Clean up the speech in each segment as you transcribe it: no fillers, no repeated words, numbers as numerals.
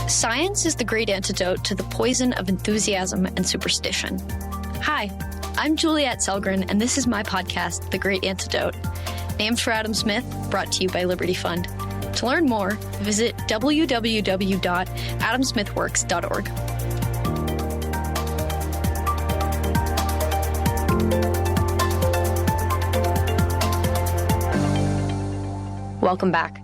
Science is the great antidote to the poison of enthusiasm and superstition. Hi, I'm Juliette Sellgren, and this is my podcast, The Great Antidote, named for Adam Smith, brought to you by Liberty Fund. To learn more, visit www.AdamSmithWorks.org. Welcome back.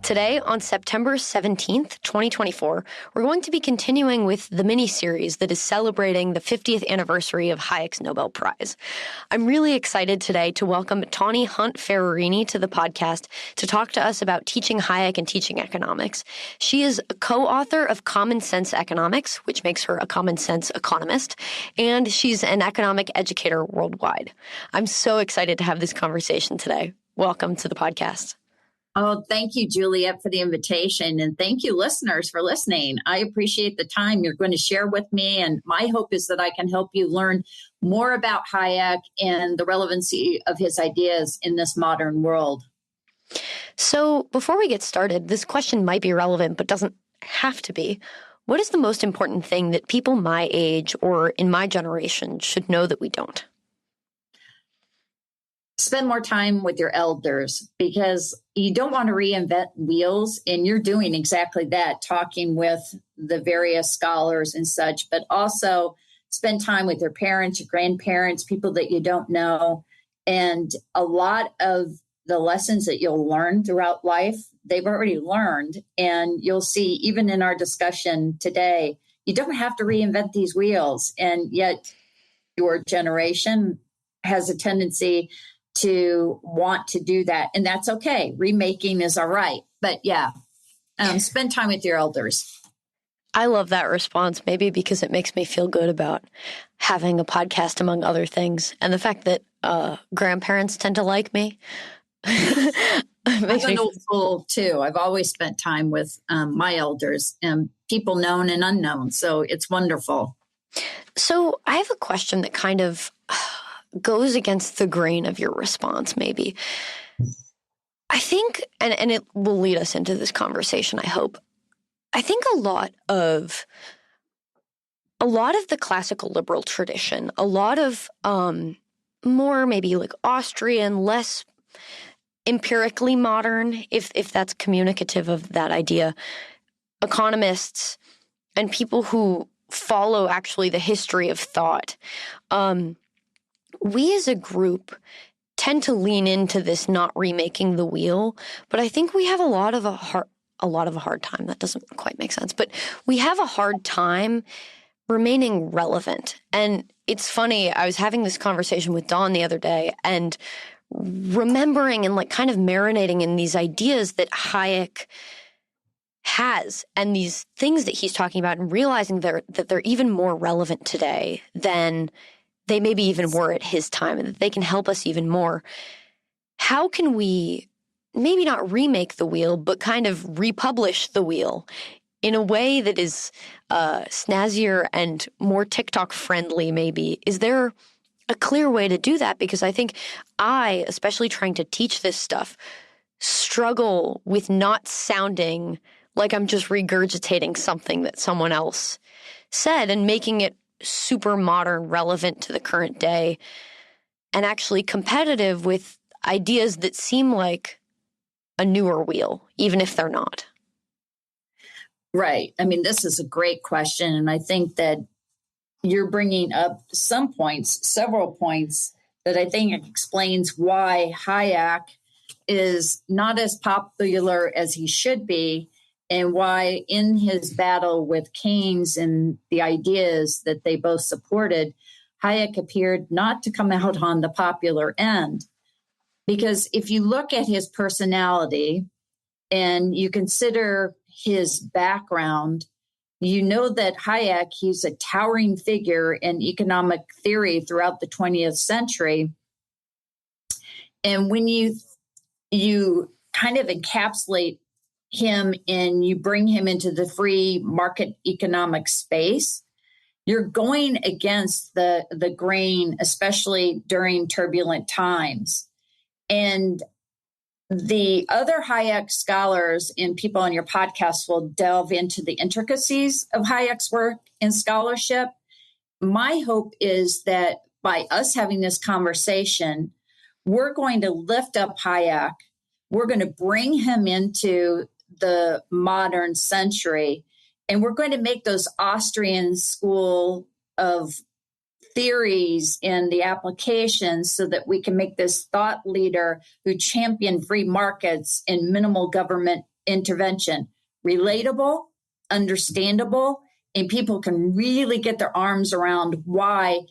Today, on September 17th, 2024, we're going to be continuing with the mini-series that is celebrating the 50th anniversary of Hayek's Nobel Prize. I'm really excited today to welcome Tawni Hunt Ferrarini to the podcast to talk to us about teaching Hayek and teaching economics. She is a co-author of Common Sense Economics, which makes her a common sense economist, and she's an economic educator worldwide. I'm so excited to have this conversation today. Welcome to the podcast. Oh, thank you, Juliette, for the invitation. And thank you, listeners, for listening. I appreciate the time you're going to share with me. And my hope is that I can help you learn more about Hayek and the relevancy of his ideas in this modern world. So before we get started, this question might be relevant, but doesn't have to be. What is the most important thing that people my age or in my generation should know that we don't? Spend more time with your elders, because you don't want to reinvent wheels, and you're doing exactly that, talking with the various scholars and such, but also spend time with your parents, your grandparents, people that you don't know. And a lot of the lessons that you'll learn throughout life, they've already learned. And you'll see, even in our discussion today, you don't have to reinvent these wheels. And yet your generation has a tendency to want to do that. And that's okay. Remaking is all right. But yeah, spend time with your elders. I love that response, maybe because it makes me feel good about having a podcast, among other things. And the fact that grandparents tend to like me. I'm an old soul too. I've always spent time with my elders and people known and unknown. So it's wonderful. So I have a question that kind of goes against the grain of your response, maybe. I think, and it will lead us into this conversation, I hope. I think a lot of the classical liberal tradition, a lot of more maybe like Austrian, less empirically modern, if that's communicative of that idea, economists and people who follow actually the history of thought, we as a group tend to lean into this not remaking the wheel, but I think we have a lot of a hard time. That doesn't quite make sense, but we have a hard time remaining relevant. And it's funny, I was having this conversation with Dawn the other day and remembering and like kind of marinating in these ideas that Hayek has and these things that he's talking about and realizing that they're even more relevant today than they maybe even were at his time, and that they can help us even more. How can we maybe not remake the wheel, but kind of republish the wheel in a way that is snazzier and more TikTok friendly maybe? Is there a clear way to do that? Because I think I, especially trying to teach this stuff, struggle with not sounding like I'm just regurgitating something that someone else said and making it super modern, relevant to the current day, and actually competitive with ideas that seem like a newer wheel, even if they're not. Right. I mean, this is a great question. And I think that you're bringing up several points that I think explains why Hayek is not as popular as he should be, and why in his battle with Keynes and the ideas that they both supported, Hayek appeared not to come out on the popular end. Because if you look at his personality and you consider his background, you know that Hayek, he's a towering figure in economic theory throughout the 20th century. And when you kind of encapsulate him and you bring him into the free market economic space, you're going against the grain, especially during turbulent times. And The other Hayek scholars and people on your podcast will delve into the intricacies of Hayek's work in scholarship. My hope is that by us having this conversation, we're going to lift up Hayek. We're going to bring him into the modern century, and we're going to make those Austrian school of theories in the applications so that we can make this thought leader who championed free markets and minimal government intervention relatable, understandable, and people can really get their arms around why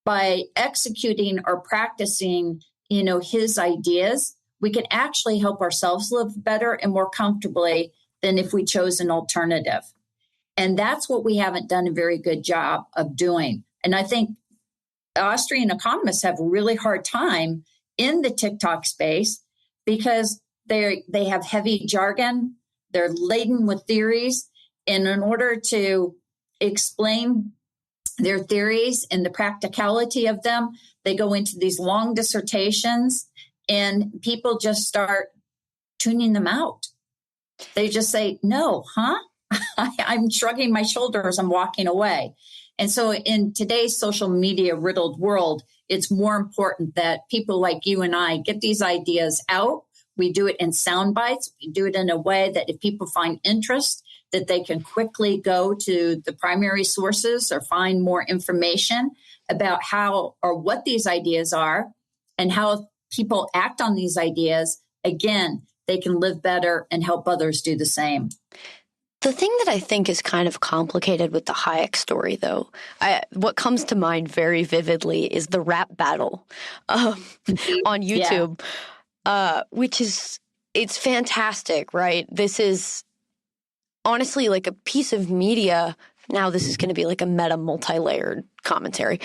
by executing or practicing, his ideas, we can actually help ourselves live better and more comfortably than if we chose an alternative. And that's what we haven't done a very good job of doing. And I think Austrian economists have a really hard time in the TikTok space because they have heavy jargon, they're laden with theories, and in order to explain their theories and the practicality of them, they go into these long dissertations, and people just start tuning them out. They just say, no, huh? I'm shrugging my shoulders, I'm walking away. And so in today's social media riddled world, it's more important that people like you and I get these ideas out. We do it in sound bites. We do it in a way that if people find interest, that they can quickly go to the primary sources or find more information about how or what these ideas are and how people act on these ideas. Again, they can live better and help others do the same. The thing that I think is kind of complicated with the Hayek story, though, what comes to mind very vividly is the rap battle on YouTube, which it's fantastic, right? This is honestly like a piece of media. Now this is going to be like a meta multi-layered commentary.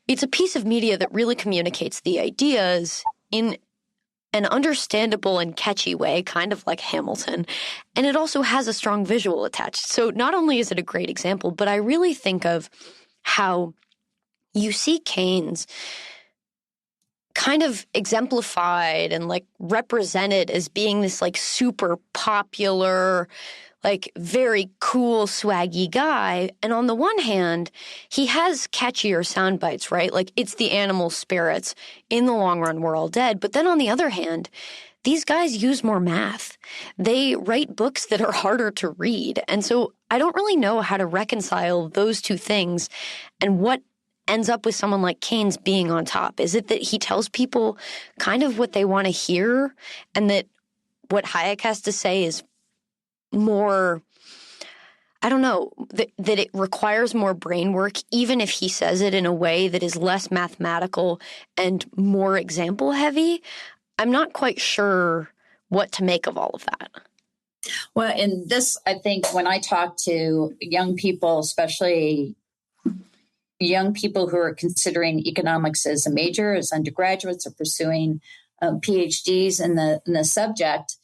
It's a piece of media that really communicates the ideas in an understandable and catchy way, kind of like Hamilton. And it also has a strong visual attached. So not only is it a great example, but I really think of how you see Keynes kind of exemplified and like represented as being this like super popular, like very cool, swaggy guy. And on the one hand, he has catchier sound bites, right? Like it's the animal spirits. In the long run, we're all dead. But then on the other hand, these guys use more math. They write books that are harder to read. And so I don't really know how to reconcile those two things and what ends up with someone like Keynes being on top. Is it that he tells people kind of what they want to hear and that what Hayek has to say is more, I don't know, that it requires more brain work, even if he says it in a way that is less mathematical and more example heavy? I'm not quite sure what to make of all of that. Well, in this, I think when I talk to young people, especially young people who are considering economics as a major, as undergraduates, or pursuing PhDs in the subject,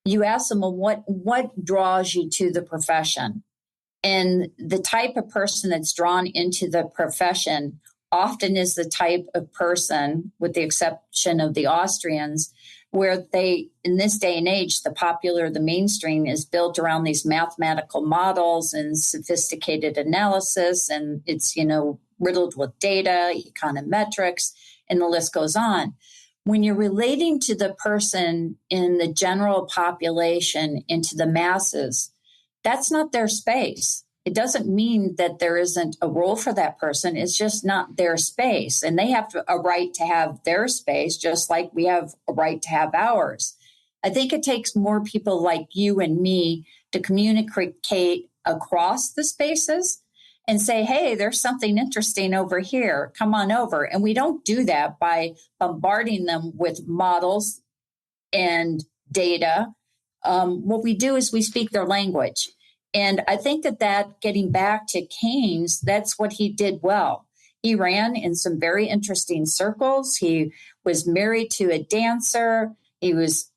you ask them, well, what draws you to the profession? And the type of person that's drawn into the profession often is the type of person, with the exception of the Austrians, where they, in this day and age, the mainstream is built around these mathematical models and sophisticated analysis, and it's, riddled with data, econometrics, and the list goes on. When you're relating to the person in the general population, into the masses, that's not their space. It doesn't mean that there isn't a role for that person. It's just not their space. And they have a right to have their space, just like we have a right to have ours. I think it takes more people like you and me to communicate across the spaces and say, hey, there's something interesting over here. Come on over. And we don't do that by bombarding them with models and data. What we do is we speak their language. And I think that getting back to Keynes, that's what he did well. He ran in some very interesting circles. He was married to a dancer. He was,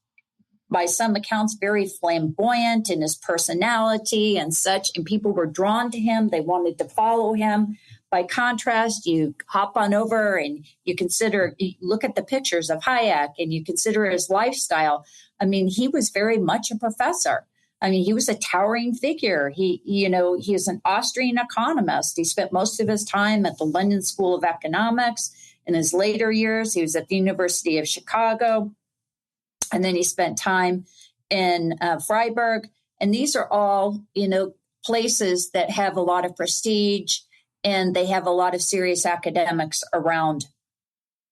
by some accounts, very flamboyant in his personality and such, and people were drawn to him. They wanted to follow him. by contrast, you hop on over and you look at the pictures of Hayek and you consider his lifestyle. I mean, he was very much a professor. I mean, he was a towering figure. He is an Austrian economist. He spent most of his time at the London School of Economics. In his later years, he was at the University of Chicago. And then he spent time in Freiburg. And these are all, places that have a lot of prestige and they have a lot of serious academics around.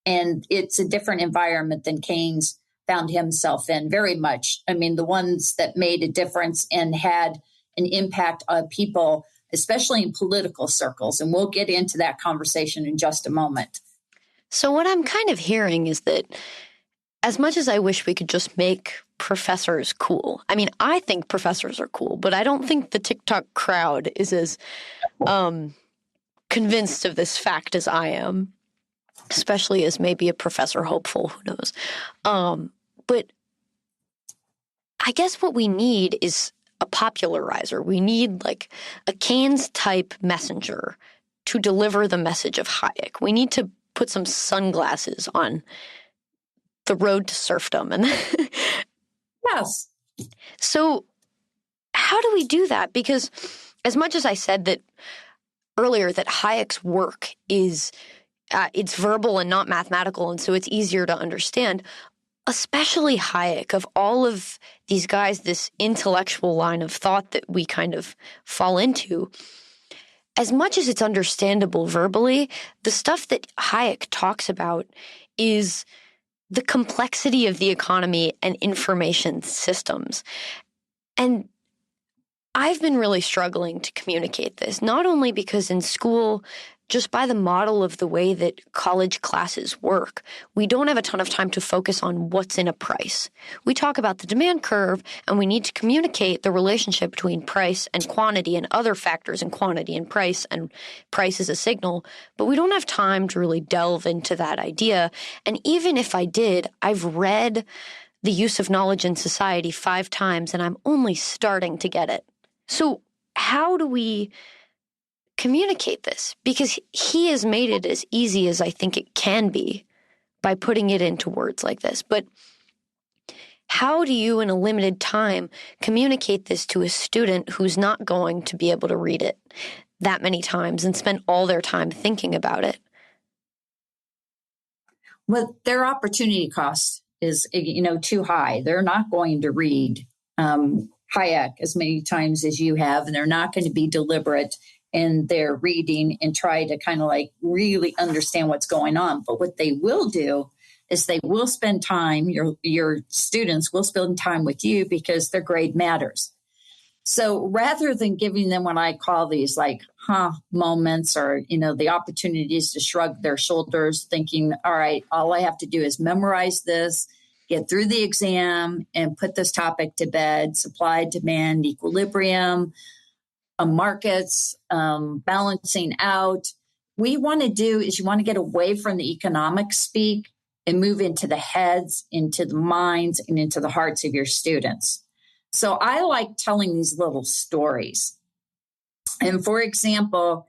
And it's a different environment than Keynes found himself in, very much. I mean, the ones that made a difference and had an impact on people, especially in political circles. And we'll get into that conversation in just a moment. So what I'm kind of hearing is that as much as I wish we could just make professors cool, I mean, I think professors are cool, but I don't think the TikTok crowd is as convinced of this fact as I am, especially as maybe a professor hopeful, who knows. But I guess what we need is a popularizer. We need like a Keynes type messenger to deliver the message of Hayek. We need to put some sunglasses on the road to serfdom. And yes. So how do we do that? Because as much as I said that earlier that Hayek's work is it's verbal and not mathematical, and so it's easier to understand, especially Hayek, of all of these guys, this intellectual line of thought that we kind of fall into, as much as it's understandable verbally, the stuff that Hayek talks about is the complexity of the economy and information systems. And I've been really struggling to communicate this, not only because in school, just by the model of the way that college classes work, we don't have a ton of time to focus on what's in a price. We talk about the demand curve, and we need to communicate the relationship between price and quantity and other factors in quantity and price is a signal, but we don't have time to really delve into that idea. And even if I did, I've read The Use of Knowledge in Society 5 times, and I'm only starting to get it. So how do we communicate this? Because he has made it as easy as I think it can be by putting it into words like this. But how do you, in a limited time, communicate this to a student who's not going to be able to read it that many times and spend all their time thinking about it? Well, their opportunity cost is, too high. They're not going to read Hayek as many times as you have, and they're not going to be deliberate in their reading and try to kind of like really understand what's going on. But what they will do is they will spend time, your students will spend time with you because their grade matters. So rather than giving them what I call these like moments or, the opportunities to shrug their shoulders thinking, all right, all I have to do is memorize this, get through the exam and put this topic to bed, supply, demand, equilibrium, markets, balancing out. What you want to do is you want to get away from the economic speak and move into the heads, into the minds, and into the hearts of your students. So I like telling these little stories. And for example,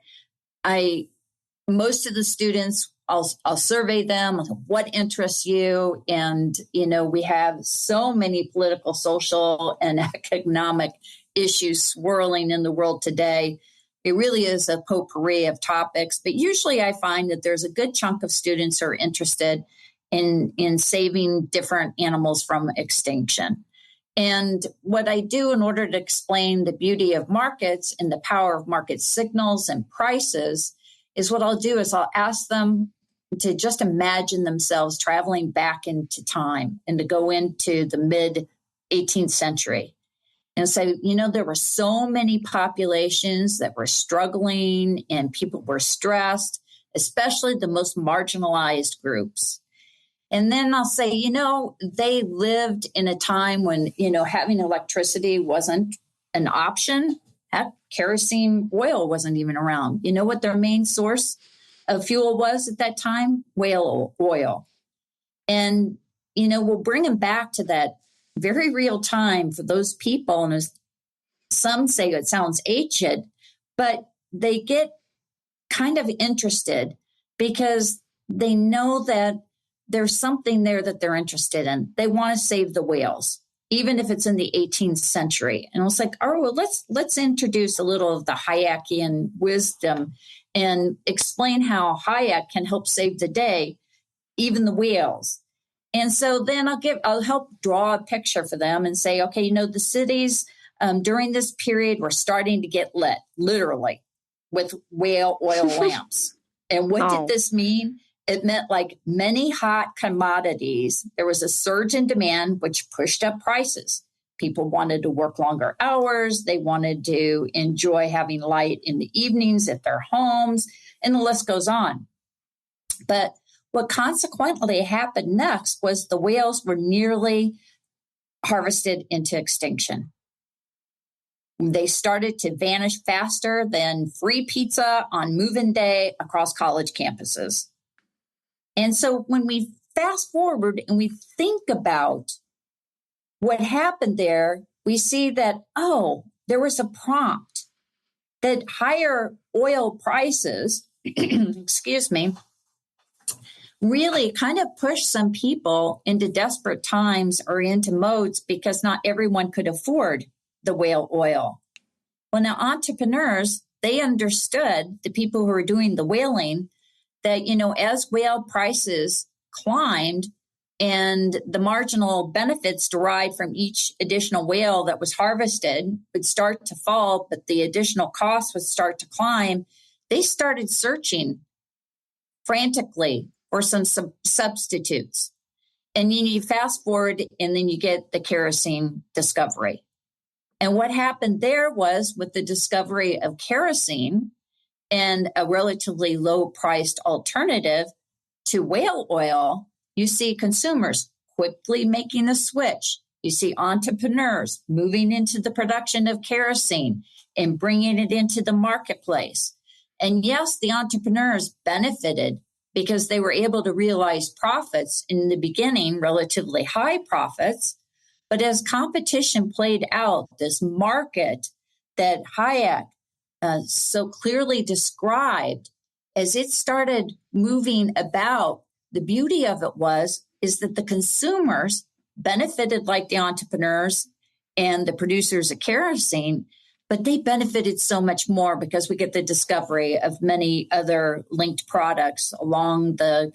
most of the students, I'll survey them, what interests you? And, we have so many political, social, and economic issues swirling in the world today. It really is a potpourri of topics, but usually I find that there's a good chunk of students who are interested in saving different animals from extinction. And what I do in order to explain the beauty of markets and the power of market signals and prices is what I'll do is I'll ask them to just imagine themselves traveling back into time and to go into the mid 18th century. And so, there were so many populations that were struggling and people were stressed, especially the most marginalized groups. And then I'll say, they lived in a time when, having electricity wasn't an option. Heck, kerosene oil wasn't even around. You know what their main source of fuel was at that time? Whale oil. And, we'll bring them back to that very real time for those people. And as some say, it sounds ancient, but they get kind of interested because they know that there's something there that they're interested in. They want to save the whales, even if it's in the 18th century. And I was like, oh, well, let's introduce a little of the Hayekian wisdom and explain how Hayek can help save the day, even the whales. And so then I'll help draw a picture for them and say, okay, the cities during this period were starting to get lit, literally, with whale oil lamps. And what did this mean? It meant like many hot commodities. There was a surge in demand, which pushed up prices. People wanted to work longer hours. They wanted to enjoy having light in the evenings at their homes, and the list goes on. But what consequently happened next was the whales were nearly harvested into extinction. They started to vanish faster than free pizza on move-in day across college campuses. And so when we fast forward and we think about what happened there, we see that, there was a prompt that higher oil prices, excuse me, really kind of pushed some people into desperate times or into modes because not everyone could afford the whale oil. Well, now entrepreneurs, they understood, the people who were doing the whaling, that, as whale prices climbed and the marginal benefits derived from each additional whale that was harvested would start to fall, but the additional costs would start to climb, they started searching frantically for some substitutes. And then you fast forward and then you get the kerosene discovery. And what happened there was, with the discovery of kerosene and a relatively low-priced alternative to whale oil, you see consumers quickly making the switch. You see entrepreneurs moving into the production of kerosene and bringing it into the marketplace. And yes, the entrepreneurs benefited because they were able to realize profits in the beginning, relatively high profits. But as competition played out, this market that Hayek so clearly described, as it started moving about, the beauty of it is that the consumers benefited like the entrepreneurs and the producers of kerosene, but they benefited so much more because we get the discovery of many other linked products along the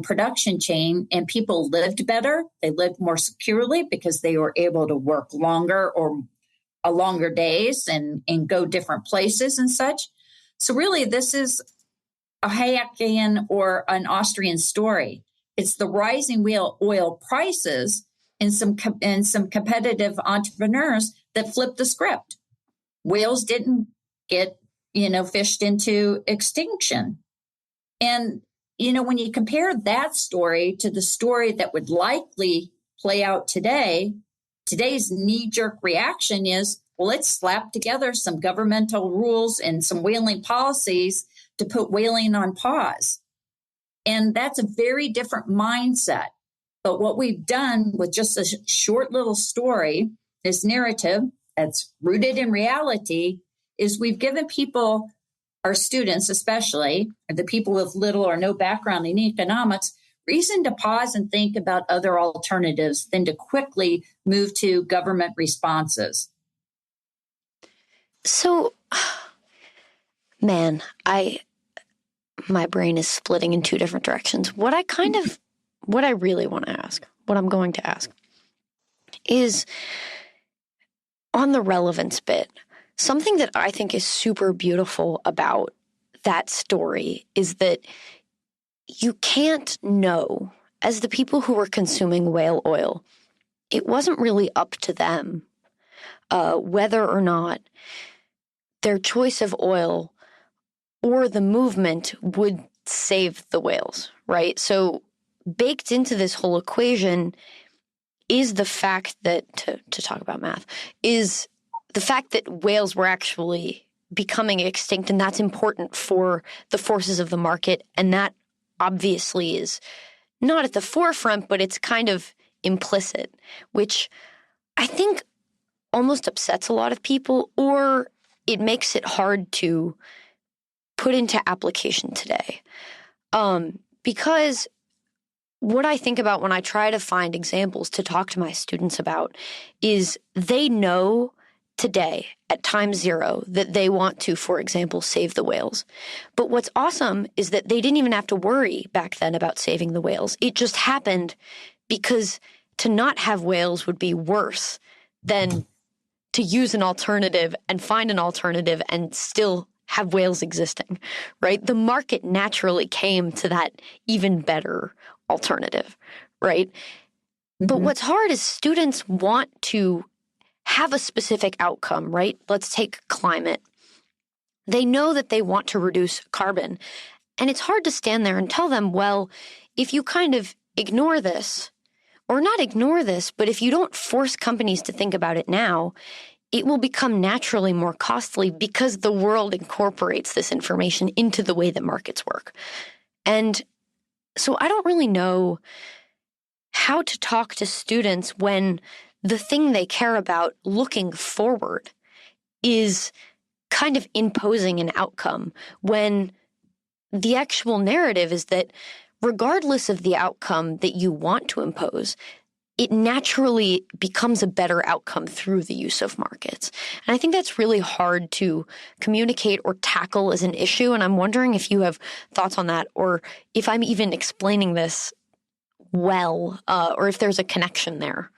production chain, and people lived better. They lived more securely because they were able to work longer or longer days and go different places and such. So really, this is a Hayekian or an Austrian story. It's the rising whale oil prices and some competitive entrepreneurs that flipped the script. Whales didn't get, fished into extinction. And, when you compare that story to the story that would likely play out today, today's knee-jerk reaction is, well, let's slap together some governmental rules and some whaling policies to put whaling on pause. And that's a very different mindset. But what we've done with just a short little story, this narrative that's rooted in reality, is we've given people, our students especially, or the people with little or no background in economics, reason to pause and think about other alternatives than to quickly move to government responses. So, man, my brain is splitting in two different directions. What I really want to ask, what I'm going to ask, is on the relevance bit. Something that I think is super beautiful about that story is that you can't know, as the people who were consuming whale oil, it wasn't really up to them whether or not their choice of oil or the movement would save the whales, right? So baked into this whole equation is the fact that, to talk about math, is the fact that whales were actually becoming extinct, and that's important for the forces of the market, and that obviously is not at the forefront, but it's kind of implicit, which I think almost upsets a lot of people, or it makes it hard to put into application today. Because what I think about when I try to find examples to talk to my students about is they know today at time zero that they want to, for example, save the whales. But what's awesome is that they didn't even have to worry back then about saving the whales. It just happened because to not have whales would be worse than to use an alternative and find an alternative and still have whales existing, right? The market naturally came to that even better alternative, right? Mm-hmm. But what's hard is students want to have a specific outcome, right? Let's take climate. They know that they want to reduce carbon. And it's hard to stand there and tell them, well, if you kind of ignore this, or not ignore this, but if you don't force companies to think about it now, it will become naturally more costly because the world incorporates this information into the way that markets work. And so I don't really know how to talk to students when the thing they care about looking forward is kind of imposing an outcome, when the actual narrative is that regardless of the outcome that you want to impose, it naturally becomes a better outcome through the use of markets. And I think that's really hard to communicate or tackle as an issue. And I'm wondering if you have thoughts on that, or if I'm even explaining this well, or if there's a connection there.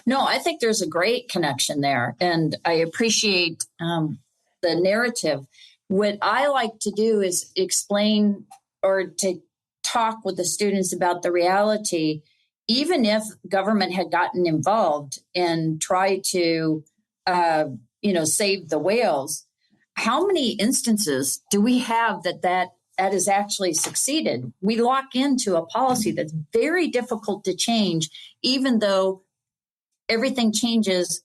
No, I think there's a great connection there. And I appreciate the narrative. What I like to do is explain or to talk with the students about the reality. Even if government had gotten involved and tried to, save the whales, how many instances do we have that has actually succeeded? We lock into a policy that's very difficult to change, even though everything changes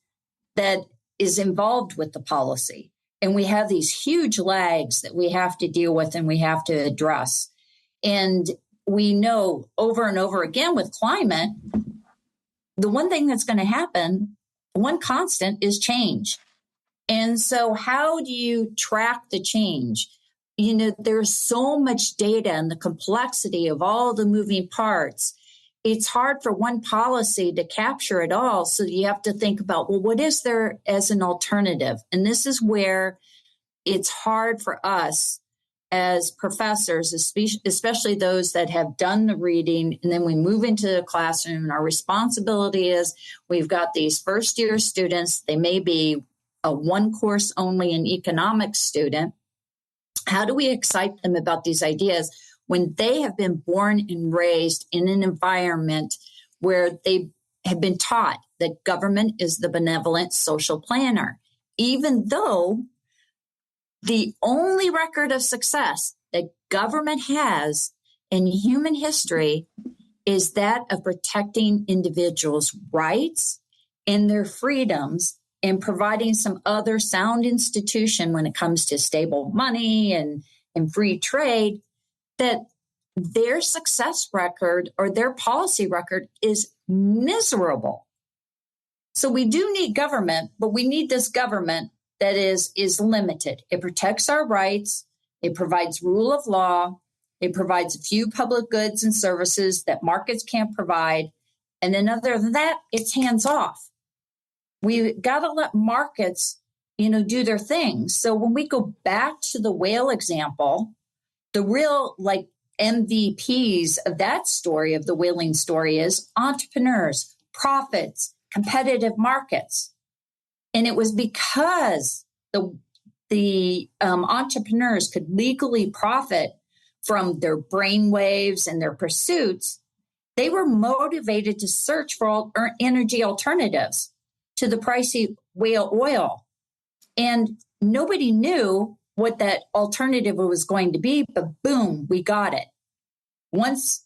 that is involved with the policy. And we have these huge lags that we have to deal with and we have to address. And we know over and over again with climate, the one thing that's going to happen, one constant, is change. And so how do you track the change? There's so much data and the complexity of all the moving parts. It's hard for one policy to capture it all. So you have to think about, well, what is there as an alternative? And this is where it's hard for us as professors, especially those that have done the reading, and then we move into the classroom, and our responsibility is we've got these first-year students. They may be a one course only in economics student. How do we excite them about these ideas when they have been born and raised in an environment where they have been taught that government is the benevolent social planner, even though the only record of success that government has in human history is that of protecting individuals' rights and their freedoms and providing some other sound institution when it comes to stable money and free trade, that their success record or their policy record is miserable. So we do need government, but we need this government that is limited. It protects our rights. It provides rule of law. It provides a few public goods and services that markets can't provide. And then other than that, it's hands off. We got to let markets, do their thing. So when we go back to the whale example, the real MVPs of that story, of the whaling story, is entrepreneurs, profits, competitive markets. And it was because the entrepreneurs could legally profit from their brainwaves and their pursuits. They were motivated to search for energy alternatives to the pricey whale oil. And nobody knew what that alternative was going to be, but boom, we got it. Once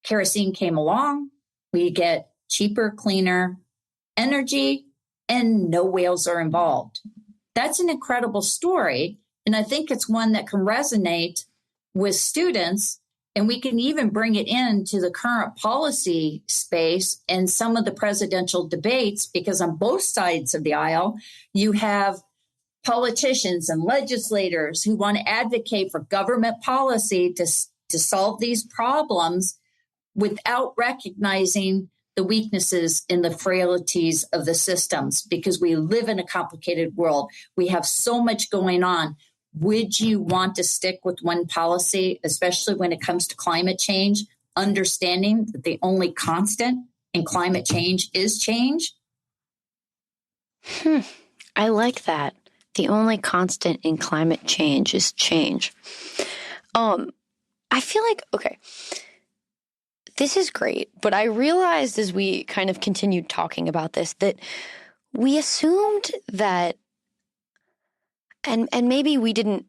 kerosene came along, we get cheaper, cleaner energy, and no whales are involved. That's an incredible story. And I think it's one that can resonate with students. And we can even bring it into the current policy space and some of the presidential debates, because on both sides of the aisle, you have politicians and legislators who want to advocate for government policy to solve these problems without recognizing the weaknesses and the frailties of the systems, because we live in a complicated world. We have so much going on. Would you want to stick with one policy, especially when it comes to climate change, understanding that the only constant in climate change is change? I like that. The only constant in climate change is change. I feel like, okay, this is great, but I realized as we kind of continued talking about this that we assumed that, and maybe we don't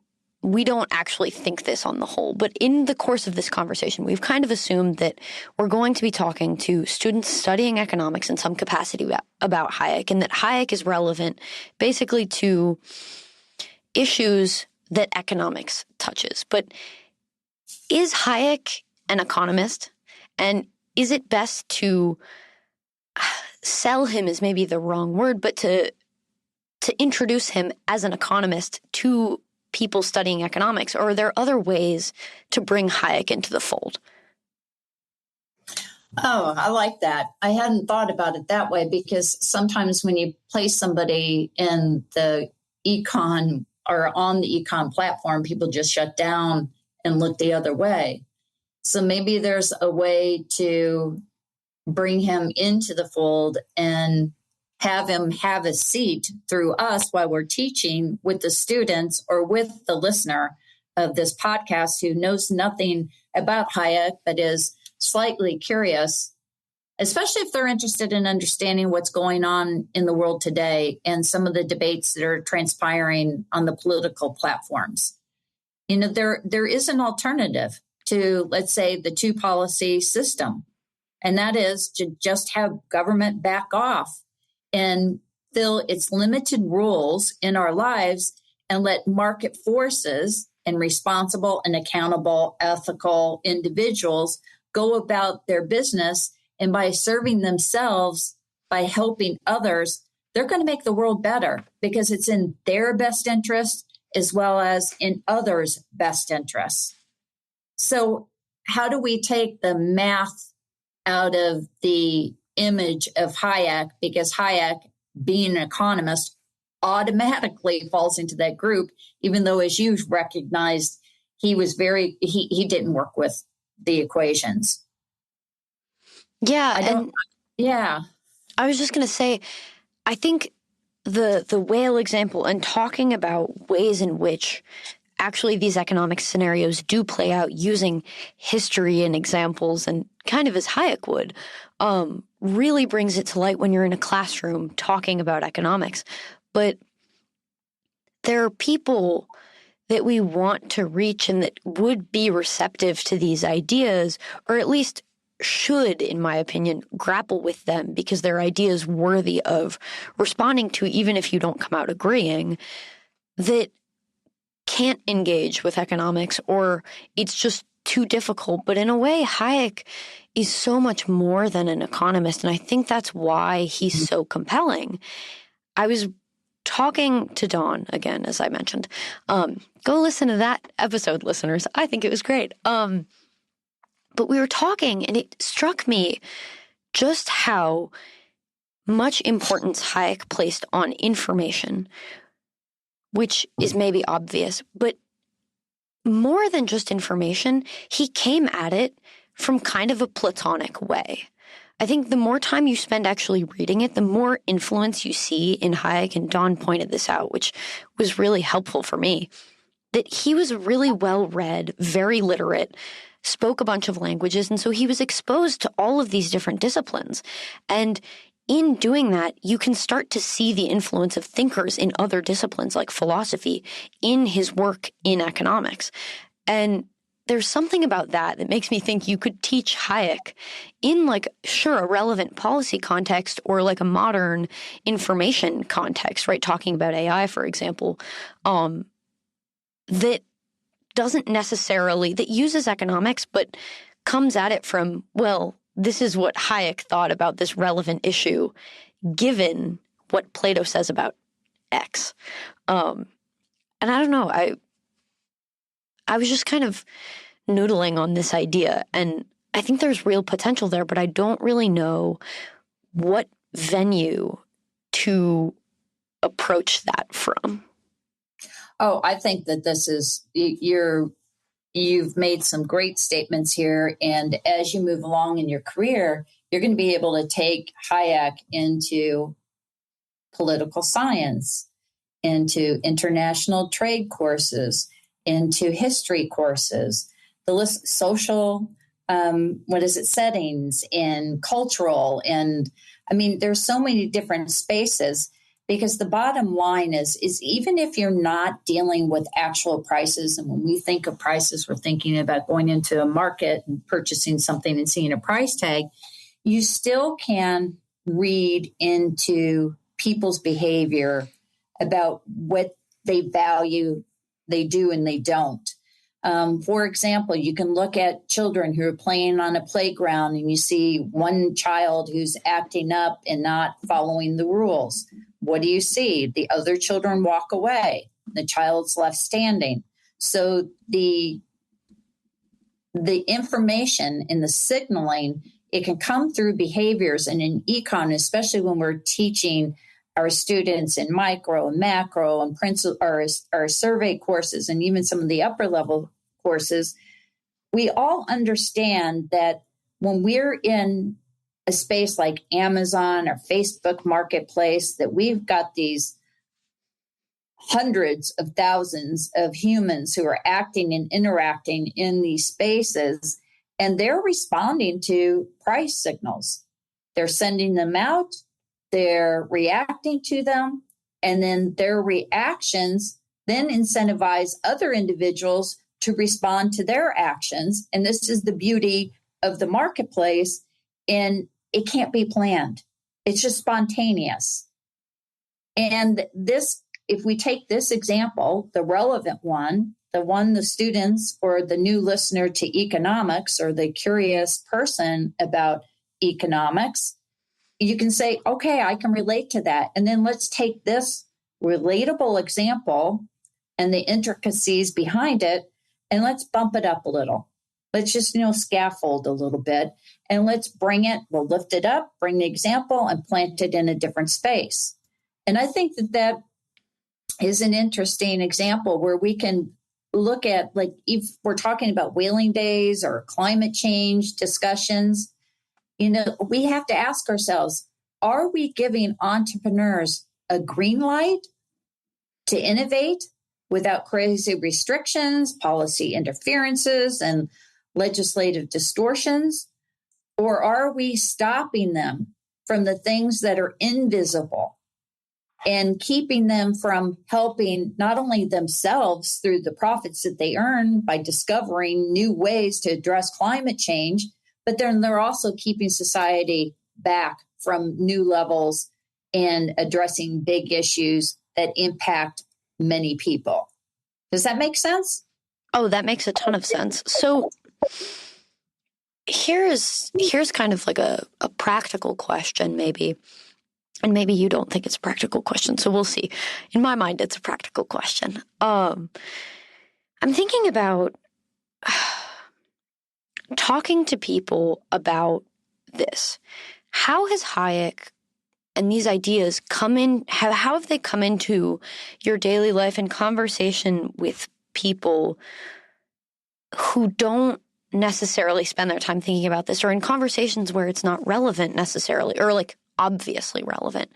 actually think this on the whole, but in the course of this conversation, we've kind of assumed that we're going to be talking to students studying economics in some capacity about Hayek, and that Hayek is relevant basically to issues that economics touches. But is Hayek an economist? And is it best to sell him is maybe the wrong word, but to introduce him as an economist to people studying economics? Or are there other ways to bring Hayek into the fold? Oh, I like that. I hadn't thought about it that way, because sometimes when you place somebody in the econ or on the econ platform, people just shut down and look the other way. So maybe there's a way to bring him into the fold and have him have a seat through us while we're teaching with the students or with the listener of this podcast who knows nothing about Hayek but is slightly curious, especially if they're interested in understanding what's going on in the world today and some of the debates that are transpiring on the political platforms. You know, there is an alternative to, let's say, the two-policy system, and that is to just have government back off and fill its limited roles in our lives and let market forces and responsible and accountable, ethical individuals go about their business. And by serving themselves, by helping others, they're going to make the world better because it's in their best interest as well as in others' best interests. So how do we take the math out of the image of Hayek? Because Hayek, being an economist, automatically falls into that group, even though, as you recognized, he didn't work with the equations. Yeah. I was just going to say, I think the whale example and talking about ways in which actually these economic scenarios do play out using history and examples and kind of as Hayek would, really brings it to light when you're in a classroom talking about economics. But there are people that we want to reach and that would be receptive to these ideas, or at least should, in my opinion, grapple with them because their ideas worthy of responding to, even if you don't come out agreeing, that can't engage with economics or it's just too difficult. But in a way, Hayek is so much more than an economist, and I think that's why he's so compelling. I was talking to Dawn again, as I mentioned. Go listen to that episode, listeners. I think it was great. But we were talking, and it struck me just how much importance Hayek placed on information, which is maybe obvious, but more than just information, he came at it from kind of a Platonic way. I think the more time you spend actually reading it, the more influence you see in Hayek, and Dawn pointed this out, which was really helpful for me, that he was really well-read, very literate, spoke a bunch of languages, and so he was exposed to all of these different disciplines. And in doing that, you can start to see the influence of thinkers in other disciplines like philosophy in his work in economics. And there's something about that that makes me think you could teach Hayek in, like, sure, a relevant policy context or like a modern information context, right? Talking about AI, for example, that doesn't necessarily, that uses economics, but comes at it from, well, this is what Hayek thought about this relevant issue, given what Plato says about X. And I don't know, I was just kind of noodling on this idea, and I think there's real potential there, but I don't really know what venue to approach that from. Oh, I think that this is, you've made some great statements here. And as you move along in your career, you're going to be able to take Hayek into political science, into international trade courses, into history courses, the list, social, settings, and cultural. And I mean, there's so many different spaces, because the bottom line is even if you're not dealing with actual prices, and when we think of prices, we're thinking about going into a market and purchasing something and seeing a price tag, you still can read into people's behavior about what they value, they do, and they don't. For example, you can look at children who are playing on a playground, and you see one child who's acting up and not following the rules. What do you see? The other children walk away. The child's left standing. So the information and the signaling, it can come through behaviors. And in econ, especially when we're teaching our students in micro and macro and our survey courses, and even some of the upper level courses, we all understand that when we're in a space like Amazon or Facebook Marketplace, that we've got these hundreds of thousands of humans who are acting and interacting in these spaces, and they're responding to price signals. They're sending them out, they're reacting to them, and then their reactions then incentivize other individuals to respond to their actions. And this is the beauty of the marketplace, and it can't be planned. It's just spontaneous. And this, if we take this example, the relevant one, the students or the new listener to economics or the curious person about economics, you can say, okay, I can relate to that. And then let's take this relatable example and the intricacies behind it, and let's bump it up a little. Let's just, scaffold a little bit, and let's we'll lift it up, bring the example, and plant it in a different space. And I think that is an interesting example where we can look at, like, if we're talking about whaling days or climate change discussions, we have to ask ourselves, are we giving entrepreneurs a green light to innovate without crazy restrictions, policy interferences, and legislative distortions? Or are we stopping them from the things that are invisible and keeping them from helping not only themselves through the profits that they earn by discovering new ways to address climate change, but then they're also keeping society back from new levels and addressing big issues that impact many people? Does that make sense? Oh, that makes a ton of sense. So here's kind of like a practical question, maybe. And maybe you don't think it's a practical question, so we'll see. In my mind, it's a practical question. I'm thinking about talking to people about this. How has Hayek and these ideas come in? How have they come into your daily life and conversation with people who don't necessarily spend their time thinking about this, or in conversations where it's not relevant necessarily, or like obviously relevant,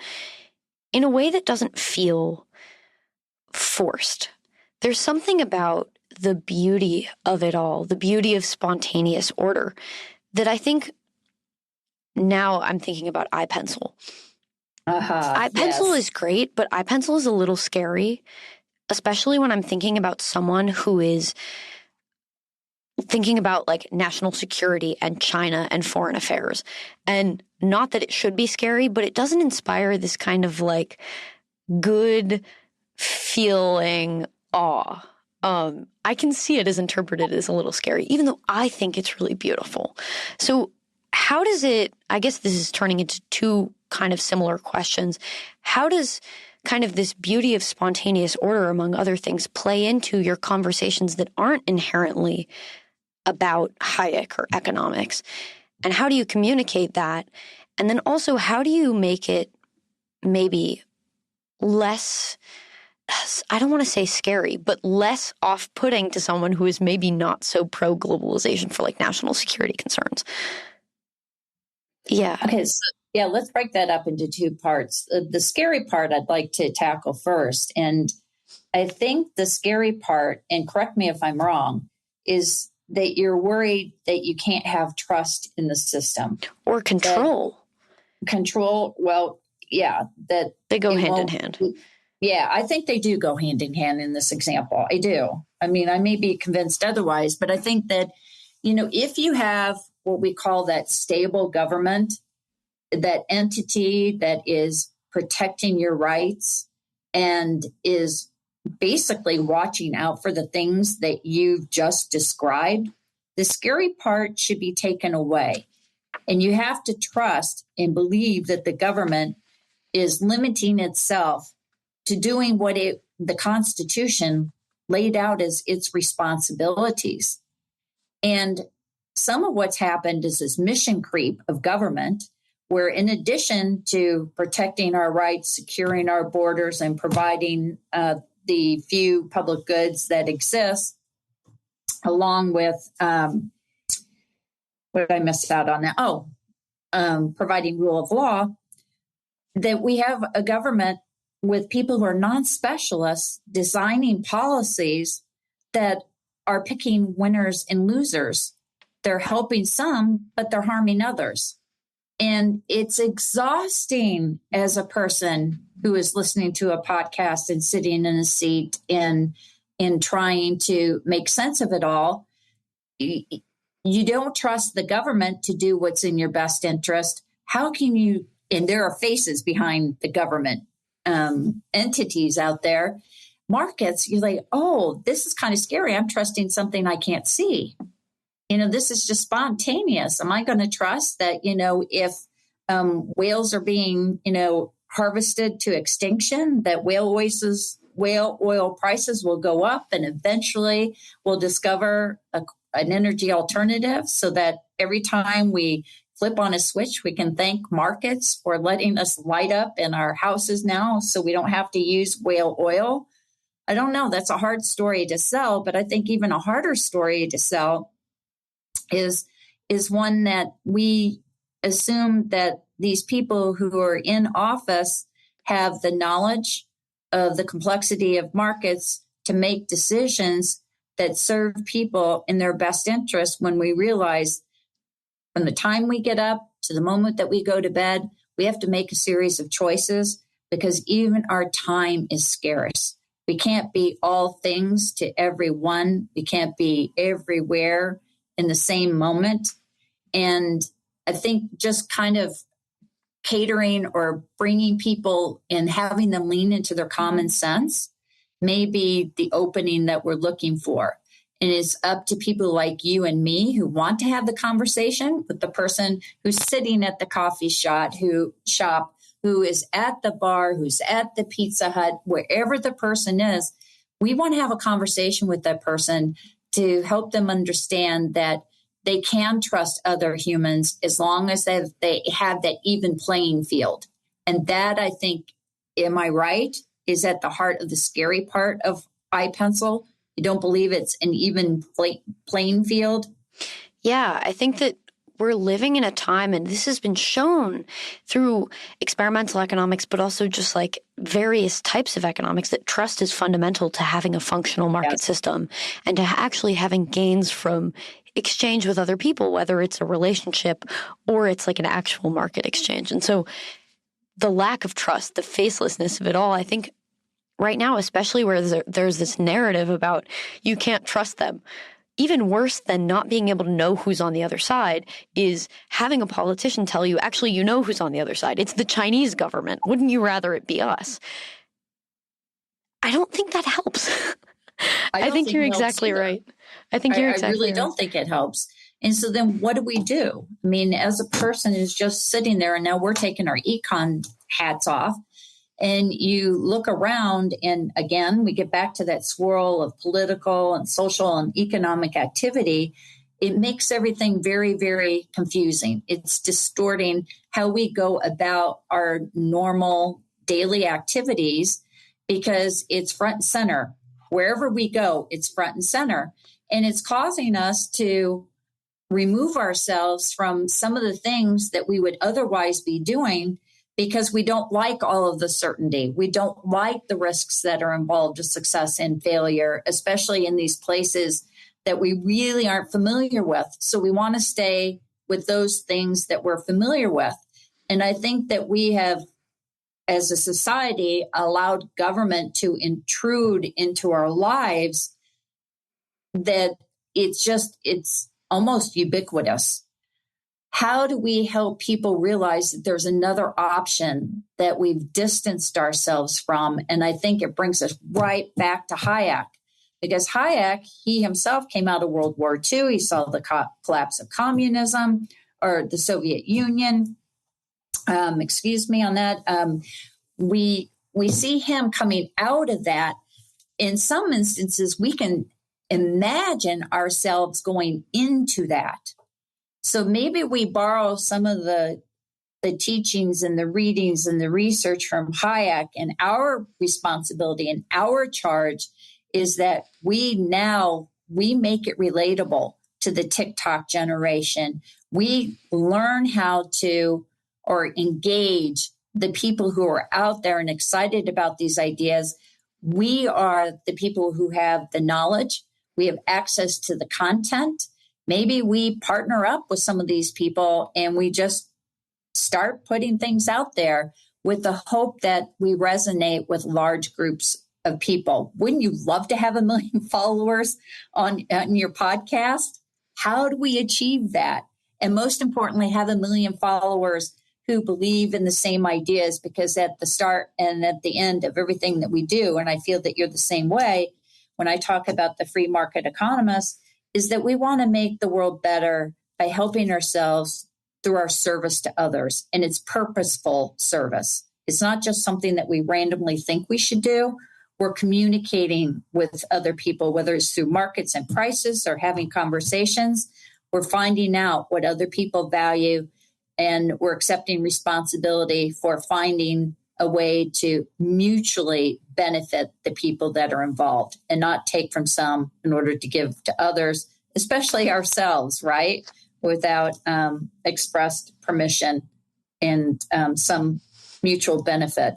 in a way that doesn't feel forced? There's something about the beauty of it all, the beauty of spontaneous order, that I think now I'm thinking about iPencil. iPencil is great, but iPencil is a little scary, especially when I'm thinking about someone who is thinking about like national security and China and foreign affairs. And not that it should be scary, but it doesn't inspire this kind of like good feeling awe. I can see it as interpreted as a little scary, even though I think it's really beautiful. So how does it, I guess this is turning into two kind of similar questions. How does kind of this beauty of spontaneous order, among other things, play into your conversations that aren't inherently about Hayek or economics? And how do you communicate that? And then also, how do you make it maybe less, I don't want to say scary, but less off-putting to someone who is maybe not so pro-globalization for like national security concerns? Yeah. Okay, so let's break that up into two parts. The scary part I'd like to tackle first. And I think the scary part, and correct me if I'm wrong, is that you're worried that you can't have trust in the system. Or control. That they go hand in hand. Yeah, I think they do go hand in hand in this example. I do. I mean, I may be convinced otherwise, but I think that, if you have what we call that stable government, that entity that is protecting your rights and is basically watching out for the things that you've just described, the scary part should be taken away. And you have to trust and believe that the government is limiting itself to doing what the Constitution laid out as its responsibilities. And some of what's happened is this mission creep of government, where in addition to protecting our rights, securing our borders, and providing the few public goods that exist, along with what did I miss out on that? Providing rule of law, that we have a government with people who are non-specialists designing policies that are picking winners and losers. They're helping some, but they're harming others. And it's exhausting as a person who is listening to a podcast and sitting in a seat and trying to make sense of it all. You don't trust the government to do what's in your best interest. How can you, and there are faces behind the government entities out there, markets, you're like, oh, this is kind of scary. I'm trusting something I can't see. This is just spontaneous. Am I going to trust that, if whales are being, harvested to extinction, that whale oil prices will go up and eventually we'll discover an energy alternative, so that every time we flip on a switch, we can thank markets for letting us light up in our houses now so we don't have to use whale oil? I don't know. That's a hard story to sell, but I think even a harder story to sell is one that we assume that these people who are in office have the knowledge of the complexity of markets to make decisions that serve people in their best interest, when we realize from the time we get up to the moment that we go to bed, we have to make a series of choices, because even our time is scarce. We can't be all things to everyone. We can't be everywhere in the same moment. And I think just kind of catering or bringing people and having them lean into their common sense may be the opening that we're looking for. And it's up to people like you and me who want to have the conversation with the person who's sitting at the coffee shop, who is at the bar, who's at the Pizza Hut, wherever the person is. We want to have a conversation with that person to help them understand that they can trust other humans as long as they have that even playing field. And that, I think, am I right, is at the heart of the scary part of iPencil. You don't believe it's an even playing field? Yeah, I think that we're living in a time, and this has been shown through experimental economics, but also just like various types of economics, that trust is fundamental to having a functional market system and to actually having gains from exchange with other people, whether it's a relationship or it's like an actual market exchange. And so the lack of trust, the facelessness of it all, I think right now, especially where there's this narrative about you can't trust them. Even worse than not being able to know who's on the other side is having a politician tell you, actually, you know who's on the other side. It's the Chinese government. Wouldn't you rather it be us? I don't think that helps. I think you're exactly right. I think you're exactly right. I really don't think it helps. And so then what do we do? I mean, as a person who's just sitting there, and now we're taking our econ hats off, And you look around, and again, we get back to that swirl of political and social and economic activity. It makes everything very, very confusing. It's distorting how we go about our normal daily activities because it's front and center. Wherever we go, it's front and center. And it's causing us to remove ourselves from some of the things that we would otherwise be doing because we don't like all of the certainty. We don't like the risks that are involved with success and failure, especially in these places that we really aren't familiar with. So we want to stay with those things that we're familiar with. And I think that we have, as a society, allowed government to intrude into our lives that it's almost ubiquitous. How do we help people realize that there's another option that we've distanced ourselves from? And I think it brings us right back to Hayek, because Hayek, he himself came out of World War II. He saw the collapse of communism or the Soviet Union. Excuse me on that. We see him coming out of that. In some instances, we can imagine ourselves going into that. So maybe we borrow some of the teachings and the readings and the research from Hayek, and our responsibility and our charge is that we make it relatable to the TikTok generation. We learn how to or engage the people who are out there and excited about these ideas. We are the people who have the knowledge. We have access to the content. Maybe we partner up with some of these people and we just start putting things out there with the hope that we resonate with large groups of people. Wouldn't you love to have 1 million followers on your podcast? How do we achieve that? And most importantly, have 1 million followers who believe in the same ideas, because at the start and at the end of everything that we do, and I feel that you're the same way when I talk about the free market economists, is that we want to make the world better by helping ourselves through our service to others. And it's purposeful service. It's not just something that we randomly think we should do. We're communicating with other people, whether it's through markets and prices or having conversations. We're finding out what other people value, and we're accepting responsibility for finding a way to mutually benefit the people that are involved and not take from some in order to give to others, especially ourselves, right? Without expressed permission and some mutual benefit.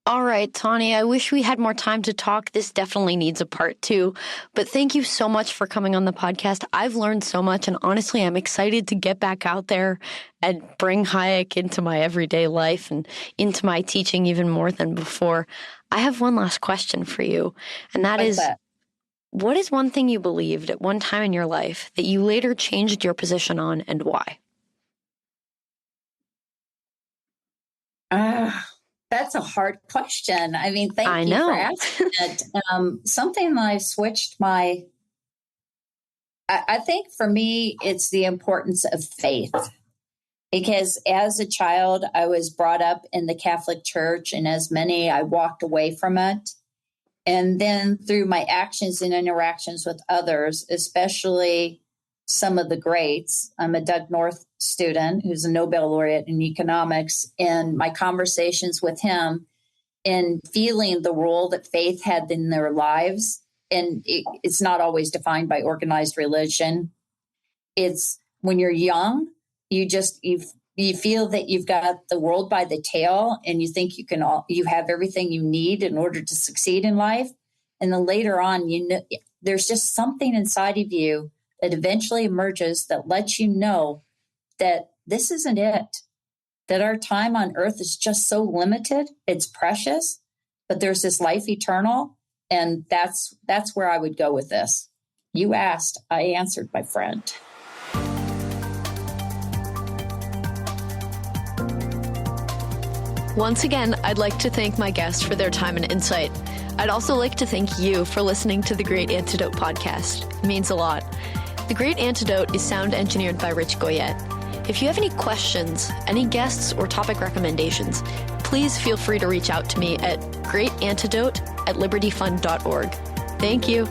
All right, Tawni, I wish we had more time to talk. This definitely needs a part 2. But thank you so much for coming on the podcast. I've learned so much, and honestly, I'm excited to get back out there and bring Hayek into my everyday life and into my teaching even more than before. I have one last question for you, and that is, what is one thing you believed at one time in your life that you later changed your position on, and why? That's a hard question. I mean, thank you for asking it. Something that I've switched I think for me, it's the importance of faith. Because as a child, I was brought up in the Catholic Church, and as many, I walked away from it. And then through my actions and interactions with others, especially some of the greats, I'm a Doug North student who's a Nobel laureate in economics, and my conversations with him and feeling the role that faith had in their lives. And it's not always defined by organized religion. It's when you're young, you feel that you've got the world by the tail, and you think you have everything you need in order to succeed in life. And then later on, there's just something inside of you that eventually emerges that lets you know that this isn't it, that our time on earth is just so limited. It's precious, but there's this life eternal. And that's where I would go with this. You asked, I answered, my friend. Once again, I'd like to thank my guests for their time and insight. I'd also like to thank you for listening to the Great Antidote podcast. It means a lot. The Great Antidote is sound engineered by Rich Goyette. If you have any questions, any guests, or topic recommendations, please feel free to reach out to me at greatantidote@libertyfund.org. Thank you.